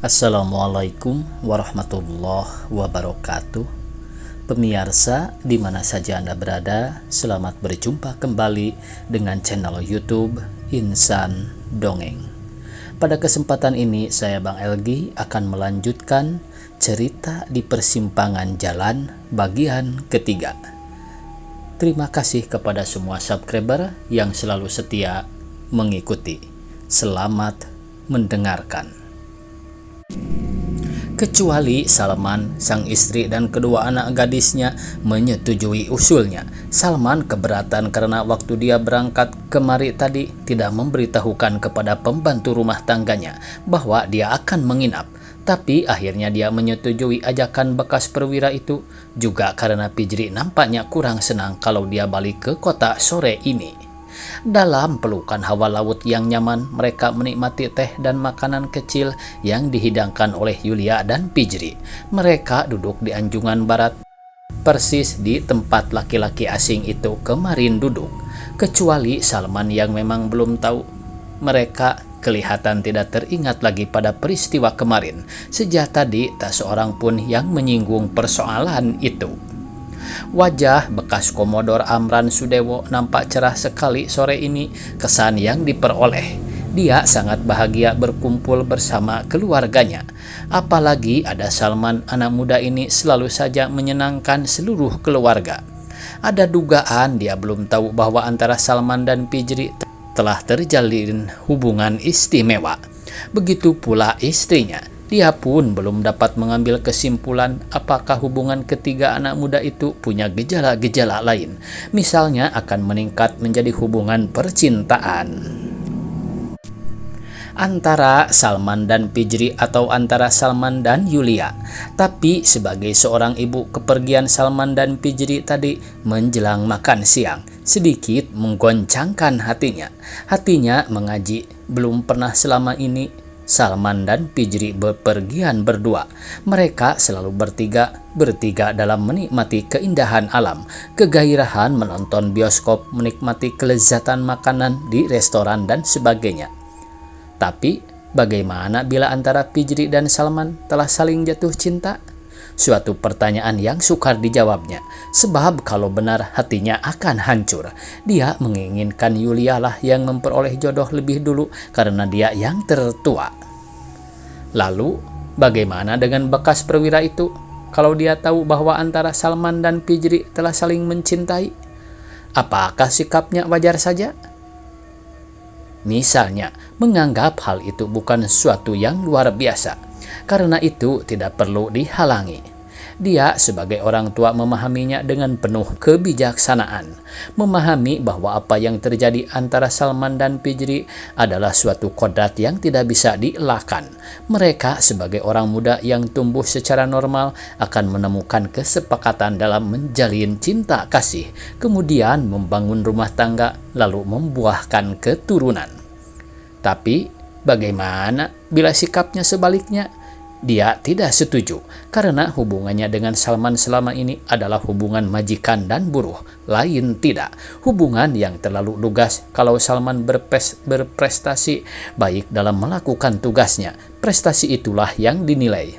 Assalamualaikum warahmatullahi wabarakatuh. Pemirsa di mana saja Anda berada, selamat berjumpa kembali dengan channel YouTube Insan Dongeng. Pada kesempatan ini saya Bang Elgi akan melanjutkan cerita di persimpangan jalan bagian ketiga. Terima kasih kepada semua subscriber yang selalu setia mengikuti. Selamat mendengarkan. Kecuali Salman, sang istri dan kedua anak gadisnya menyetujui usulnya. Salman keberatan karena waktu dia berangkat kemari tadi tidak memberitahukan kepada pembantu rumah tangganya bahwa dia akan menginap. Tapi akhirnya dia menyetujui ajakan bekas perwira itu, juga karena Pijri nampaknya kurang senang kalau dia balik ke kota sore ini. Dalam pelukan hawa laut yang nyaman, mereka menikmati teh dan makanan kecil yang dihidangkan oleh Yulia dan Pijri. Mereka duduk di anjungan barat, persis di tempat laki-laki asing itu kemarin duduk. Kecuali Salman yang memang belum tahu. Mereka kelihatan tidak teringat lagi pada peristiwa kemarin. Sejak tadi tak seorang pun yang menyinggung persoalan itu. Wajah bekas Komodor Amran Sudewo nampak cerah sekali sore ini, kesan yang diperoleh. Dia sangat bahagia berkumpul bersama keluarganya. Apalagi ada Salman, anak muda ini selalu saja menyenangkan seluruh keluarga. Ada dugaan dia belum tahu bahwa antara Salman dan Pijri telah terjalin hubungan istimewa. Begitu pula istrinya. Dia pun belum dapat mengambil kesimpulan apakah hubungan ketiga anak muda itu punya gejala-gejala lain. Misalnya akan meningkat menjadi hubungan percintaan antara Salman dan Pijri atau antara Salman dan Yulia. Tapi sebagai seorang ibu, kepergian Salman dan Pijri tadi menjelang makan siang sedikit menggoncangkan hatinya. Hatinya mengaji, belum pernah selama ini Salman dan Pijri bepergian berdua. Mereka selalu bertiga dalam menikmati keindahan alam, kegairahan menonton bioskop, menikmati kelezatan makanan di restoran dan sebagainya. Tapi bagaimana bila antara Pijri dan Salman telah saling jatuh cinta? Suatu pertanyaan yang sukar dijawabnya, sebab kalau benar hatinya akan hancur. Dia menginginkan Yulia lah yang memperoleh jodoh lebih dulu karena dia yang tertua. Lalu bagaimana dengan bekas perwira itu kalau dia tahu bahwa antara Salman dan Pijri telah saling mencintai? Apakah sikapnya wajar saja? Misalnya, menganggap hal itu bukan sesuatu yang luar biasa. Karena itu tidak perlu dihalangi. Dia sebagai orang tua memahaminya dengan penuh kebijaksanaan. Memahami bahwa apa yang terjadi antara Salman dan Pijri adalah suatu kodrat yang tidak bisa dielakkan. Mereka sebagai orang muda yang tumbuh secara normal akan menemukan kesepakatan dalam menjalin cinta kasih, kemudian membangun rumah tangga, lalu membuahkan keturunan. Tapi bagaimana bila sikapnya sebaliknya? Dia tidak setuju karena hubungannya dengan Salman selama ini adalah hubungan majikan dan buruh, lain tidak. Hubungan yang terlalu lugas. Kalau Salman berprestasi baik dalam melakukan tugasnya, prestasi itulah yang dinilai.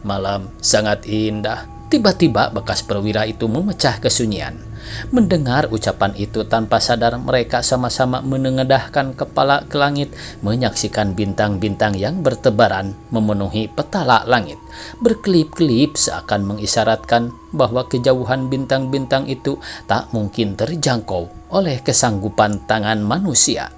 Malam sangat indah. Tiba-tiba bekas perwira itu memecah kesunyian. Mendengar ucapan itu tanpa sadar, mereka sama-sama menengadahkan kepala ke langit, menyaksikan bintang-bintang yang bertebaran memenuhi petala langit. Berkelip-kelip seakan mengisyaratkan bahwa kejauhan bintang-bintang itu tak mungkin terjangkau oleh kesanggupan tangan manusia.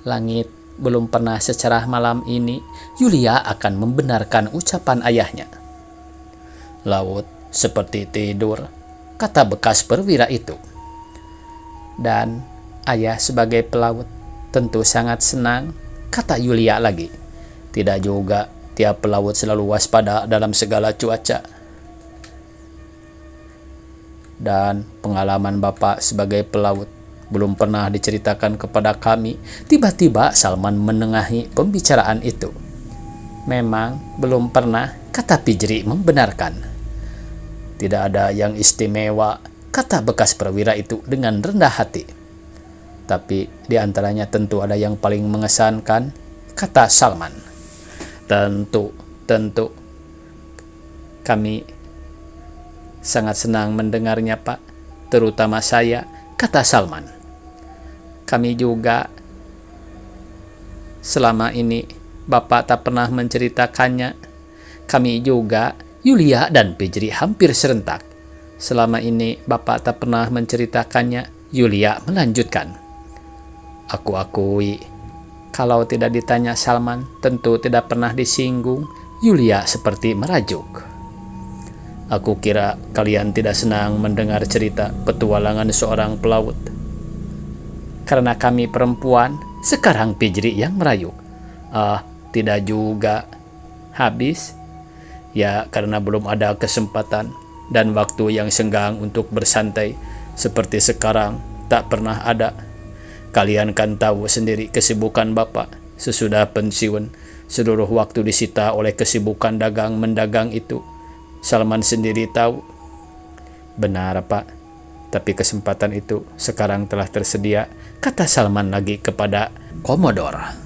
Langit belum pernah secerah malam ini. Yulia akan membenarkan ucapan ayahnya. Laut seperti tidur, kata bekas perwira itu. Dan ayah sebagai pelaut tentu sangat senang, kata Yulia lagi. Tidak juga, tiap pelaut selalu waspada dalam segala cuaca. Dan pengalaman Bapak sebagai pelaut belum pernah diceritakan kepada kami. Tiba-tiba Salman menengahi pembicaraan itu. Memang belum pernah, kata Pijri membenarkan. Tidak ada yang istimewa, kata bekas perwira itu dengan rendah hati. Tapi di antaranya tentu ada yang paling mengesankan, kata Salman. Tentu kami sangat senang mendengarnya, Pak, terutama saya, kata Salman. Kami juga selama ini Bapak tak pernah menceritakannya. Kami juga, Yulia dan Fijri hampir serentak. Selama ini Bapak tak pernah menceritakannya, Yulia melanjutkan. Aku akui, kalau tidak ditanya Salman, tentu tidak pernah disinggung. Yulia seperti merajuk. Aku kira kalian tidak senang mendengar cerita petualangan seorang pelaut. Karena kami perempuan, sekarang Fijri yang merayuk. Tidak juga. Habis? Ya, karena belum ada kesempatan dan waktu yang senggang untuk bersantai seperti sekarang tak pernah ada. Kalian kan tahu sendiri kesibukan Bapak. Sesudah pensiun, seluruh waktu disita oleh kesibukan dagang-mendagang itu. Salman sendiri tahu. Benar, Pak. Tapi kesempatan itu sekarang telah tersedia, kata Salman lagi kepada Komodor.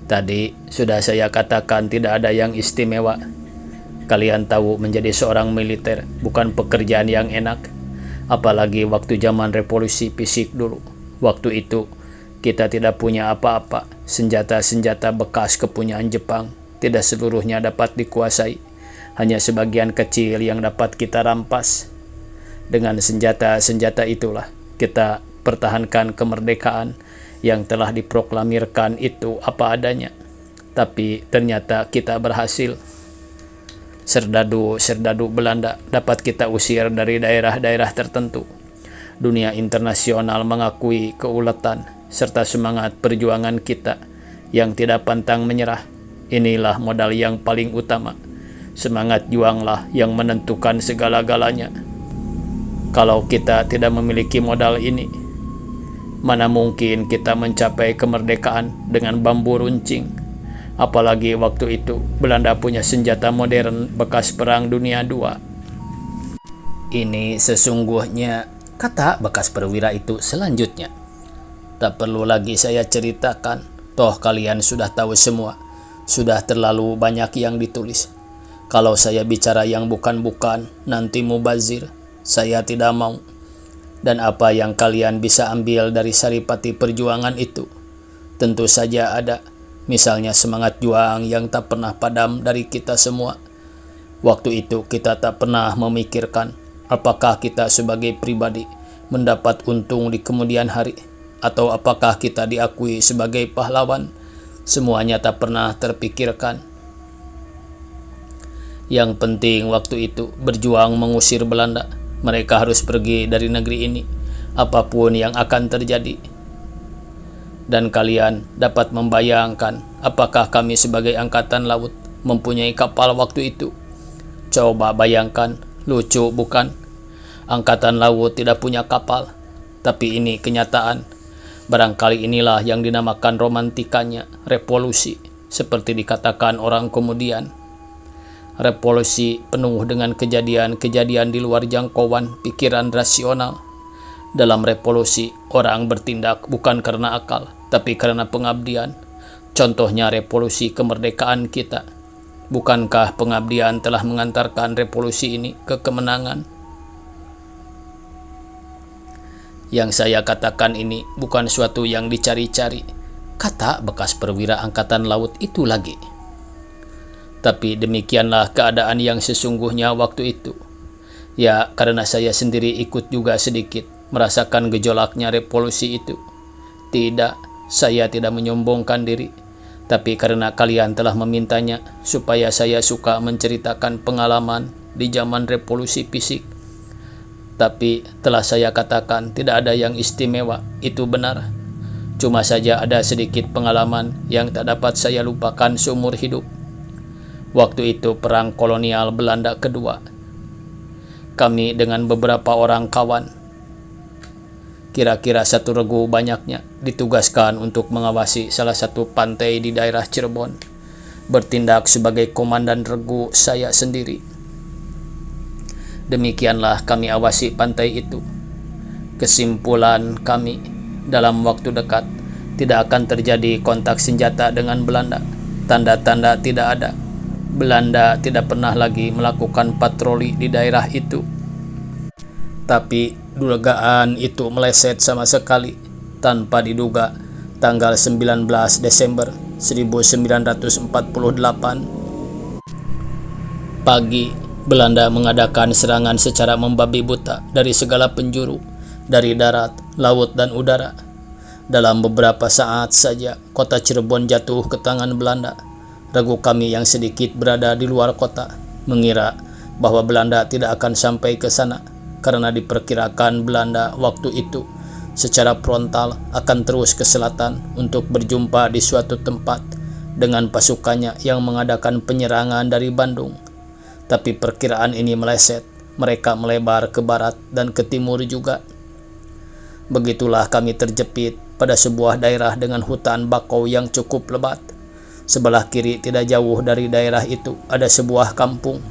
Tadi sudah saya katakan tidak ada yang istimewa. Kalian tahu menjadi seorang militer bukan pekerjaan yang enak. Apalagi waktu zaman revolusi fisik dulu. Waktu itu kita tidak punya apa-apa. Senjata-senjata bekas kepunyaan Jepang tidak seluruhnya dapat dikuasai. Hanya sebagian kecil yang dapat kita rampas. Dengan senjata-senjata itulah kita pertahankan kemerdekaan yang telah diproklamirkan itu apa adanya. Tapi ternyata kita berhasil. Serdadu Belanda dapat kita usir dari daerah-daerah tertentu. Dunia internasional mengakui keuletan serta semangat perjuangan kita yang tidak pantang menyerah. Inilah modal yang paling utama. Semangat juanglah yang menentukan segala-galanya. Kalau kita tidak memiliki modal ini, mana mungkin kita mencapai kemerdekaan dengan bambu runcing. Apalagi waktu itu Belanda punya senjata modern bekas Perang Dunia II. Ini sesungguhnya, kata bekas perwira itu selanjutnya. Tak perlu lagi saya ceritakan, toh kalian sudah tahu semua. Sudah terlalu banyak yang ditulis. Kalau saya bicara yang bukan-bukan, nanti mubazir. Saya tidak mau. Dan apa yang kalian bisa ambil dari saripati perjuangan itu? Tentu saja ada. Misalnya semangat juang yang tak pernah padam dari kita semua. Waktu itu kita tak pernah memikirkan apakah kita sebagai pribadi mendapat untung di kemudian hari, atau apakah kita diakui sebagai pahlawan. Semuanya tak pernah terpikirkan. Yang penting waktu itu berjuang mengusir Belanda. Mereka harus pergi dari negeri ini, apapun yang akan terjadi. Dan kalian dapat membayangkan apakah kami sebagai angkatan laut mempunyai kapal waktu itu. Coba bayangkan, lucu bukan? Angkatan laut tidak punya kapal, tapi ini kenyataan. Barangkali inilah yang dinamakan romantikanya revolusi, seperti dikatakan orang kemudian. Revolusi penuh dengan kejadian-kejadian di luar jangkauan pikiran rasional. Dalam revolusi, orang bertindak bukan karena akal, tapi karena pengabdian. Contohnya revolusi kemerdekaan kita. Bukankah pengabdian telah mengantarkan revolusi ini ke kemenangan? Yang saya katakan ini bukan suatu yang dicari-cari, kata bekas perwira angkatan laut itu lagi. Tapi demikianlah keadaan yang sesungguhnya waktu itu. Ya, karena saya sendiri ikut juga sedikit merasakan gejolaknya revolusi itu. Tidak, saya tidak menyombongkan diri. Tapi karena kalian telah memintanya supaya saya suka menceritakan pengalaman di zaman revolusi fisik. Tapi telah saya katakan tidak ada yang istimewa, itu benar. Cuma saja ada sedikit pengalaman yang tak dapat saya lupakan seumur hidup. Waktu itu perang kolonial Belanda kedua. Kami dengan beberapa orang kawan, kira-kira 1 regu banyaknya, ditugaskan untuk mengawasi salah satu pantai di daerah Cirebon. Bertindak sebagai komandan regu saya sendiri. Demikianlah kami awasi pantai itu. Kesimpulan kami, dalam waktu dekat tidak akan terjadi kontak senjata dengan Belanda. Tanda-tanda tidak ada. Belanda tidak pernah lagi melakukan patroli di daerah itu. Tapi dugaan itu meleset sama sekali. Tanpa diduga, tanggal 19 Desember 1948 pagi, Belanda mengadakan serangan secara membabi buta dari segala penjuru, dari darat, laut, dan udara. Dalam beberapa saat saja, kota Cirebon jatuh ke tangan Belanda. Ragu kami yang sedikit berada di luar kota mengira bahwa Belanda tidak akan sampai ke sana, karena diperkirakan Belanda waktu itu secara frontal akan terus ke selatan untuk berjumpa di suatu tempat dengan pasukannya yang mengadakan penyerangan dari Bandung. Tapi perkiraan ini meleset, mereka melebar ke barat dan ke timur juga. Begitulah kami terjepit pada sebuah daerah dengan hutan bakau yang cukup lebat. Sebelah kiri tidak jauh dari daerah itu ada sebuah kampung.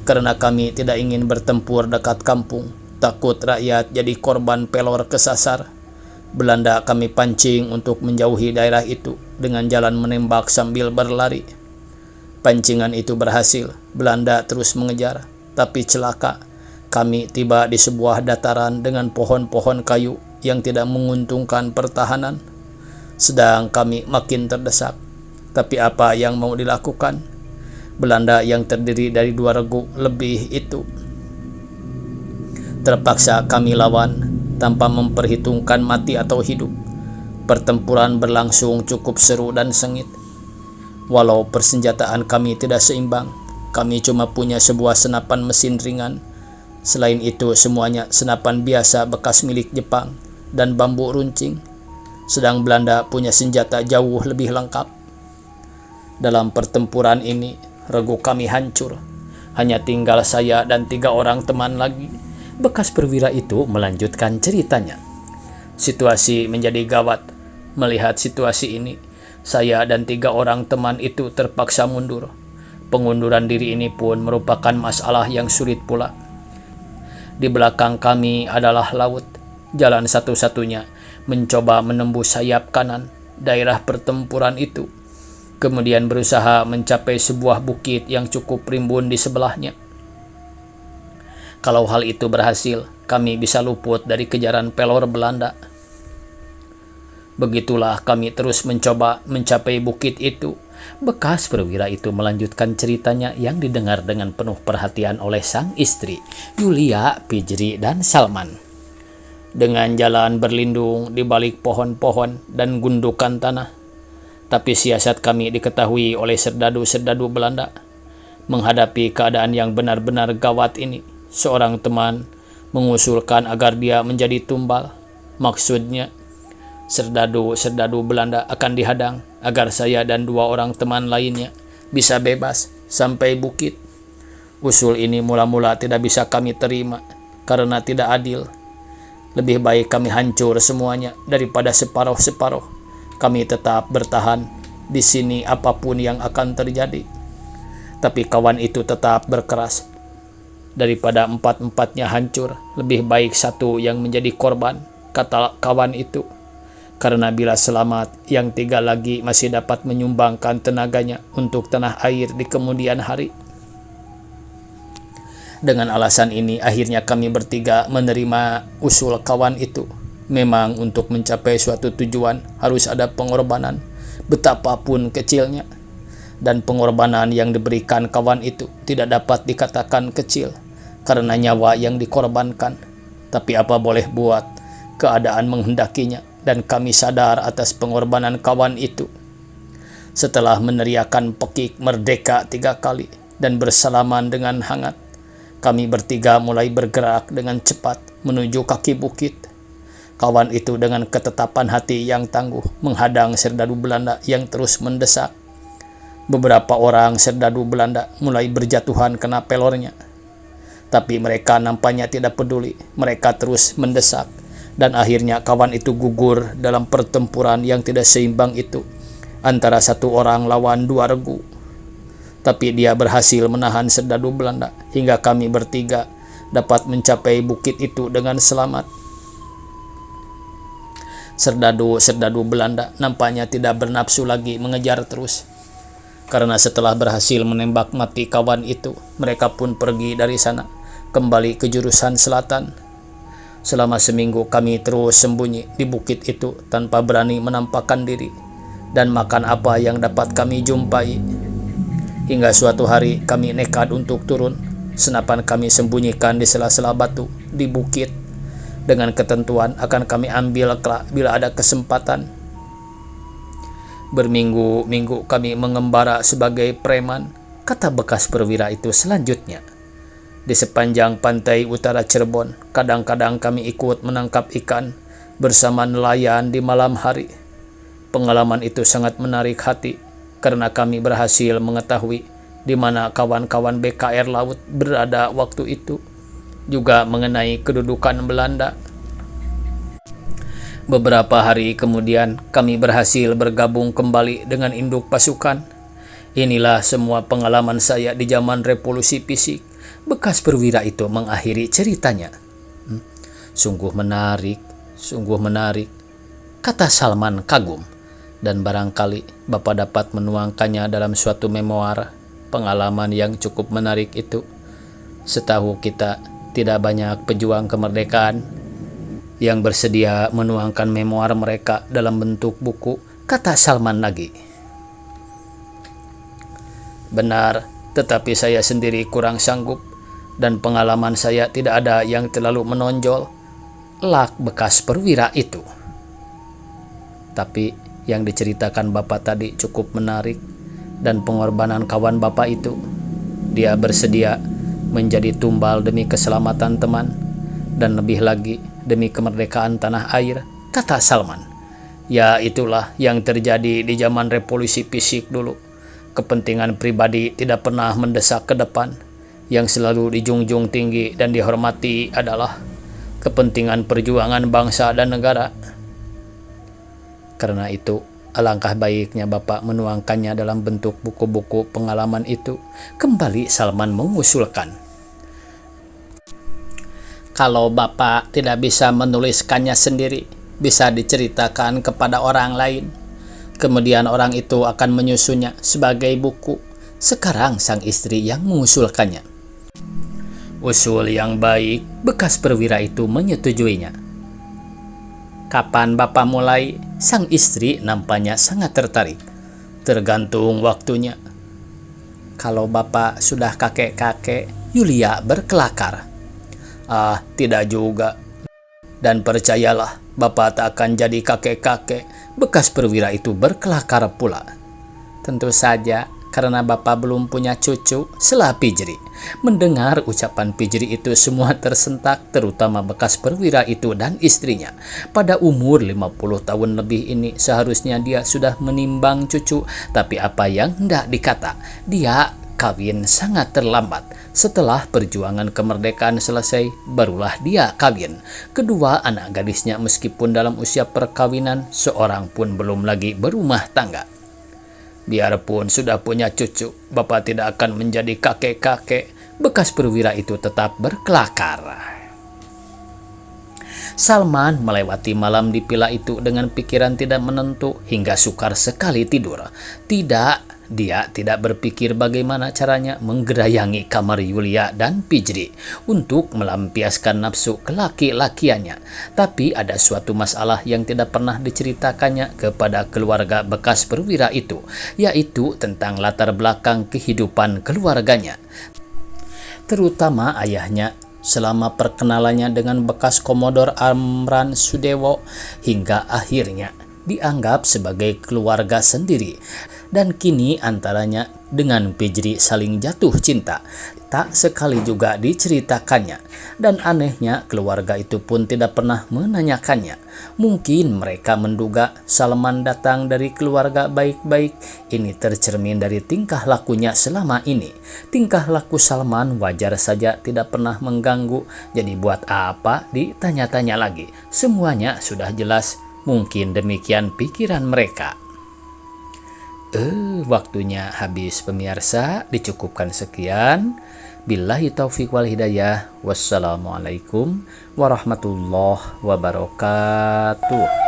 Karena kami tidak ingin bertempur dekat kampung, takut rakyat jadi korban pelor kesasar, Belanda kami pancing untuk menjauhi daerah itu dengan jalan menembak sambil berlari. Pancingan itu berhasil, Belanda terus mengejar, tapi celaka, kami tiba di sebuah dataran dengan pohon-pohon kayu yang tidak menguntungkan pertahanan. Sedang kami makin terdesak, tapi apa yang mau dilakukan? Belanda yang terdiri dari 2 regu lebih itu. Terpaksa kami lawan tanpa memperhitungkan mati atau hidup. Pertempuran berlangsung cukup seru dan sengit. Walau persenjataan kami tidak seimbang, kami cuma punya sebuah senapan mesin ringan. Selain itu semuanya senapan biasa bekas milik Jepang dan bambu runcing. Sedang Belanda punya senjata jauh lebih lengkap. Dalam pertempuran ini, regu kami hancur. Hanya tinggal saya dan 3 orang teman lagi. Bekas perwira itu melanjutkan ceritanya. Situasi menjadi gawat. Melihat situasi ini, saya dan 3 orang teman itu terpaksa mundur. Pengunduran diri ini pun merupakan masalah yang sulit pula. Di belakang kami adalah laut. Jalan satu-satunya mencoba menembus sayap kanan daerah pertempuran itu, kemudian berusaha mencapai sebuah bukit yang cukup rimbun di sebelahnya. Kalau hal itu berhasil, kami bisa luput dari kejaran pelor Belanda. Begitulah kami terus mencoba mencapai bukit itu. Bekas perwira itu melanjutkan ceritanya yang didengar dengan penuh perhatian oleh sang istri, Yulia, Pijri, dan Salman. Dengan jalan berlindung di balik pohon-pohon dan gundukan tanah. Tapi siasat kami diketahui oleh serdadu-serdadu Belanda. Menghadapi keadaan yang benar-benar gawat ini, seorang teman mengusulkan agar dia menjadi tumbal. Maksudnya, serdadu-serdadu Belanda akan dihadang agar saya dan 2 orang teman lainnya bisa bebas sampai bukit. Usul ini mula-mula tidak bisa kami terima karena tidak adil. Lebih baik kami hancur semuanya daripada separuh-separuh. Kami tetap bertahan di sini apapun yang akan terjadi. Tapi kawan itu tetap berkeras. Daripada 4-empatnya hancur, lebih baik 1 yang menjadi korban, kata kawan itu. Karena bila selamat, yang 3 lagi masih dapat menyumbangkan tenaganya untuk tanah air di kemudian hari. Dengan alasan ini, akhirnya kami bertiga menerima usul kawan itu. Memang untuk mencapai suatu tujuan harus ada pengorbanan, betapapun kecilnya. Dan pengorbanan yang diberikan kawan itu tidak dapat dikatakan kecil, karena nyawa yang dikorbankan. Tapi apa boleh buat, keadaan menghendakinya. Dan kami sadar atas pengorbanan kawan itu. Setelah meneriakan pekik merdeka 3 kali dan bersalaman dengan hangat, kami bertiga mulai bergerak dengan cepat menuju kaki bukit. Kawan itu dengan ketetapan hati yang tangguh menghadang serdadu Belanda yang terus mendesak. Beberapa orang serdadu Belanda mulai berjatuhan kena pelornya. Tapi mereka nampaknya tidak peduli, mereka terus mendesak. Dan akhirnya kawan itu gugur dalam pertempuran yang tidak seimbang itu antara 1 orang lawan 2 regu. Tapi dia berhasil menahan serdadu Belanda hingga kami bertiga dapat mencapai bukit itu dengan selamat. Serdadu-serdadu Belanda nampaknya tidak bernafsu lagi mengejar terus. Karena setelah berhasil menembak mati kawan itu, mereka pun pergi dari sana, kembali ke jurusan selatan. Selama seminggu kami terus sembunyi di bukit itu tanpa berani menampakkan diri dan makan apa yang dapat kami jumpai. Hingga suatu hari kami nekat untuk turun. Senapan kami sembunyikan di sela-sela batu di bukit dengan ketentuan akan kami ambil kelak bila ada kesempatan. Berminggu-minggu kami mengembara sebagai preman, kata bekas perwira itu selanjutnya. Di sepanjang pantai utara Cirebon, kadang-kadang kami ikut menangkap ikan bersama nelayan di malam hari. Pengalaman itu sangat menarik hati karena kami berhasil mengetahui di mana kawan-kawan BKR Laut berada waktu itu, juga mengenai kedudukan Belanda. Beberapa hari kemudian kami berhasil bergabung kembali dengan induk pasukan. Inilah semua pengalaman saya di zaman revolusi fisik. Bekas perwira itu mengakhiri ceritanya. Sungguh menarik, kata Salman kagum. Dan barangkali Bapak dapat menuangkannya dalam suatu memoir. Pengalaman yang cukup menarik itu. Setahu kita, tidak banyak pejuang kemerdekaan yang bersedia menuangkan memoir mereka dalam bentuk buku, kata Salman lagi. Benar, tetapi saya sendiri kurang sanggup dan pengalaman saya tidak ada yang terlalu menonjol, lak bekas perwira itu. Tapi yang diceritakan Bapak tadi cukup menarik, dan pengorbanan kawan Bapak itu. Dia bersedia menjadi tumbal demi keselamatan teman, dan lebih lagi demi kemerdekaan tanah air, kata Salman. Ya, itulah yang terjadi di zaman revolusi fisik dulu. Kepentingan pribadi tidak pernah mendesak ke depan. Yang selalu dijunjung tinggi dan dihormati adalah kepentingan perjuangan bangsa dan negara. Karena itu, alangkah baiknya Bapak menuangkannya dalam bentuk buku-buku pengalaman itu, kembali Salman mengusulkan. Kalau Bapak tidak bisa menuliskannya sendiri, bisa diceritakan kepada orang lain. Kemudian orang itu akan menyusunnya sebagai buku. Sekarang sang istri yang mengusulkannya. Usul yang baik, bekas perwira itu menyetujuinya. Kapan Bapak mulai? Sang istri nampaknya sangat tertarik. Tergantung waktunya. Kalau Bapak sudah kakek-kakek, Yulia berkelakar. Tidak juga. Dan percayalah, Bapak tak akan jadi kakek-kakek. Bekas perwira itu berkelakar pula. Tentu saja, karena Bapak belum punya cucu, sela Pijri. Mendengar ucapan Pijri itu semua tersentak, terutama bekas perwira itu dan istrinya. Pada umur 50 tahun lebih ini seharusnya dia sudah menimbang cucu, tapi apa yang hendak dikata, dia kawin sangat terlambat. Setelah perjuangan kemerdekaan selesai, barulah dia kawin. Kedua anak gadisnya meskipun dalam usia perkawinan, seorang pun belum lagi berumah tangga. Biarpun sudah punya cucu, Bapak tidak akan menjadi kakek-kakek. Bekas perwira itu tetap berkelakar. Salman melewati malam di villa itu dengan pikiran tidak menentu hingga sukar sekali tidur. Dia tidak berpikir bagaimana caranya menggerayangi kamar Yulia dan Pijri untuk melampiaskan nafsu kelaki-lakiannya. Tapi ada suatu masalah yang tidak pernah diceritakannya kepada keluarga bekas perwira itu, yaitu tentang latar belakang kehidupan keluarganya, terutama ayahnya selama perkenalannya dengan bekas Komodor Amran Sudewo hingga akhirnya dianggap sebagai keluarga sendiri. Dan kini antaranya dengan Pijri saling jatuh cinta. Tak sekali juga diceritakannya. Dan anehnya keluarga itu pun tidak pernah menanyakannya. Mungkin mereka menduga Salman datang dari keluarga baik-baik. Ini tercermin dari tingkah lakunya selama ini. Tingkah laku Salman wajar saja, tidak pernah mengganggu. Jadi buat apa ditanya-tanya lagi? Semuanya sudah jelas. Mungkin demikian pikiran mereka. Waktunya habis pemirsa, dicukupkan sekian. Billahi taufiq wal hidayah. Wassalamualaikum warahmatullahi wabarakatuh.